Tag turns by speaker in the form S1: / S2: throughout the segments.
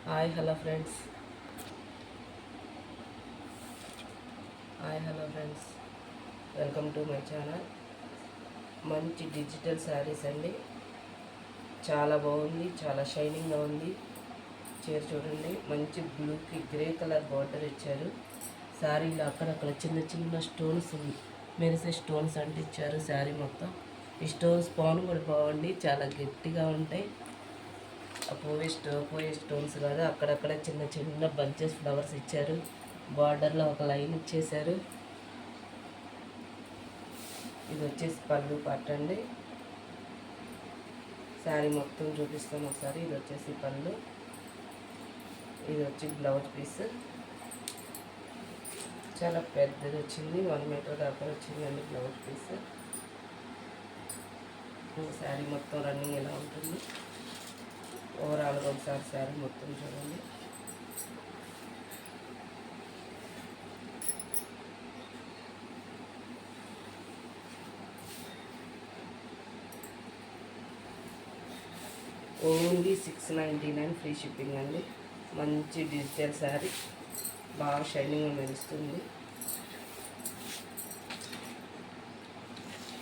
S1: Hi hello friends. Welcome to my channel. మంచి digital saris అండి. చాలా బాగుంది, చాలా షైనింగ్గా ఉంది. చీర చూడండి, మంచి బ్లూకి గ్రే కలర్ బార్డర్ ఇచ్చారు. శారీలో అక్కడక్కడ చిన్న చిన్న స్టోన్స్, మెరిసే స్టోన్స్ అంటించారు శారీ మొత్తం. ఈ స్టోన్స్ పౌన్ కూడా బాగుంది, చాలా గట్టిగా ఉంటాయి. పోయే స్టోన్స్ కాదు, అక్కడక్కడ చిన్న చిన్న బంచెస్ ఫ్లవర్స్ ఇచ్చారు. బార్డర్లో ఒక లైన్ ఇచ్చేశారు. ఇది వచ్చేసి పళ్ళు పట్టండి. శారీ మొత్తం చూపిస్తాను ఒకసారి. ఇది వచ్చేసి పళ్ళు, ఇది వచ్చి బ్లౌజ్ పీస్. చాలా పెద్దది వచ్చింది, 1 మీటర్ దాకా వచ్చిందండి బ్లౌజ్ పీస్. శారీ మొత్తం రన్నింగ్ ఎలా ఉంటుంది ఓవరాల్గా ఒకసారి శారీ మొత్తం చూడండి. ఓన్లీ 699 ఫ్రీ షిప్పింగ్ అండి. మంచి డిజిటల్ శారీ, బాగా షైనింగ్గా మెరుస్తుంది.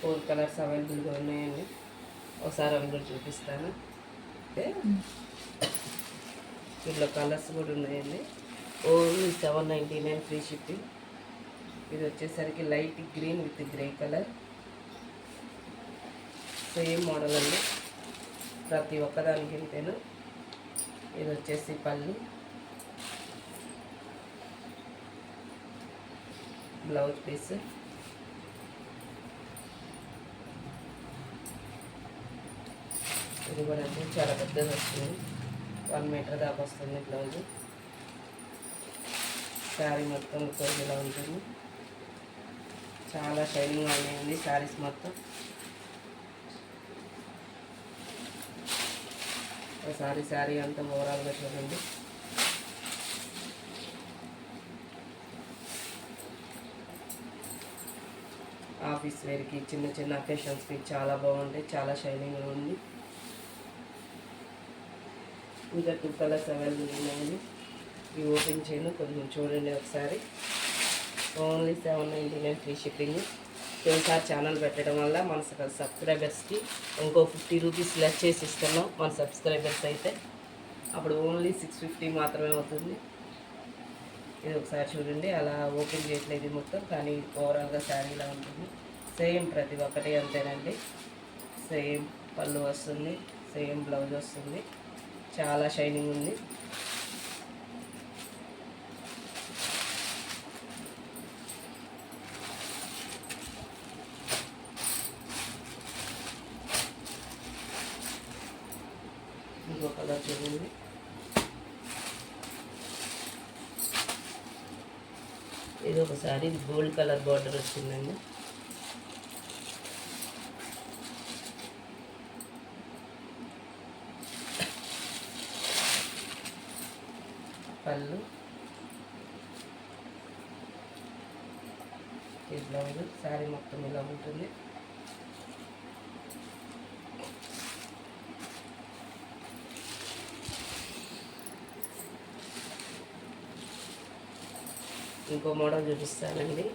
S1: 4 కలర్స్ అవైలబుల్గా ఉన్నాయండి. ఒకసారి అవి కూడా చూపిస్తాను. ఇందులో కలర్స్ కూడా ఉన్నాయండి. Only 799 free shipping. ఇది వచ్చేసరికి light green with grey colour, same model అండి. ప్రతి ఒక్కదానికి ఇంతేను. ఇది వచ్చేసి పళ్ళు, బ్లౌజ్ పీస్. ఇది కూడా చాలా పెద్దది వస్తుంది, 1 మీటర్ దాకా వస్తుంది బ్లౌజ్. శారీ మొత్తం ఇలా ఉంటుంది. చాలా షైనింగ్గా ఉన్నాయండి శారీస్ మొత్తం. ఒకసారి శారీ అంతా ఓవరాల్గా చూడండి. ఆఫీస్ వేర్కి, చిన్న చిన్న అకేషన్స్కి చాలా బాగుంటాయి. చాలా షైనింగ్గా ఉంది. ఇంకా 2 కలర్స్ అవైలబుల్ ఉన్నాయండి. ఇవి ఓపెన్ చేయను, కొంచెం చూడండి ఒకసారి. Only 799 free shipping. ఒకసారి ఛానల్ పెట్టడం వల్ల మన సబ్స్క్రైబర్స్కి ఇంకో 50 రూపీస్ లెస్ చేసి ఇస్తున్నాం. మన సబ్స్క్రైబర్స్ అయితే అప్పుడు ఓన్లీ 650 మాత్రమే అవుతుంది. ఇది ఒకసారి చూడండి. అలా ఓపెన్ చేయట్లేదు మొత్తం, కానీ ఓవరాల్గా శారీలా ఉంటుంది. సేమ్ ప్రతి ఒక్కటి అంతేనండి. సేమ్ పళ్ళు వస్తుంది, సేమ్ బ్లౌజ్ వస్తుంది. చాలా షైనింగ్ ఉంది. ఇంకో కలర్ చూడండి. ఇది ఒకసారి గోల్డ్ కలర్ బార్డర్ వచ్చిందండి. పళ్ళు, ఈ బ్లౌజ్. శారీ మొత్తం ఇలా ఉంటుంది. ఇంకో మోడల్ చూపిస్తానండి.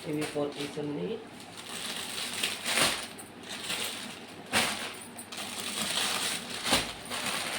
S1: ఇవి 4 పీస్ ఉంది.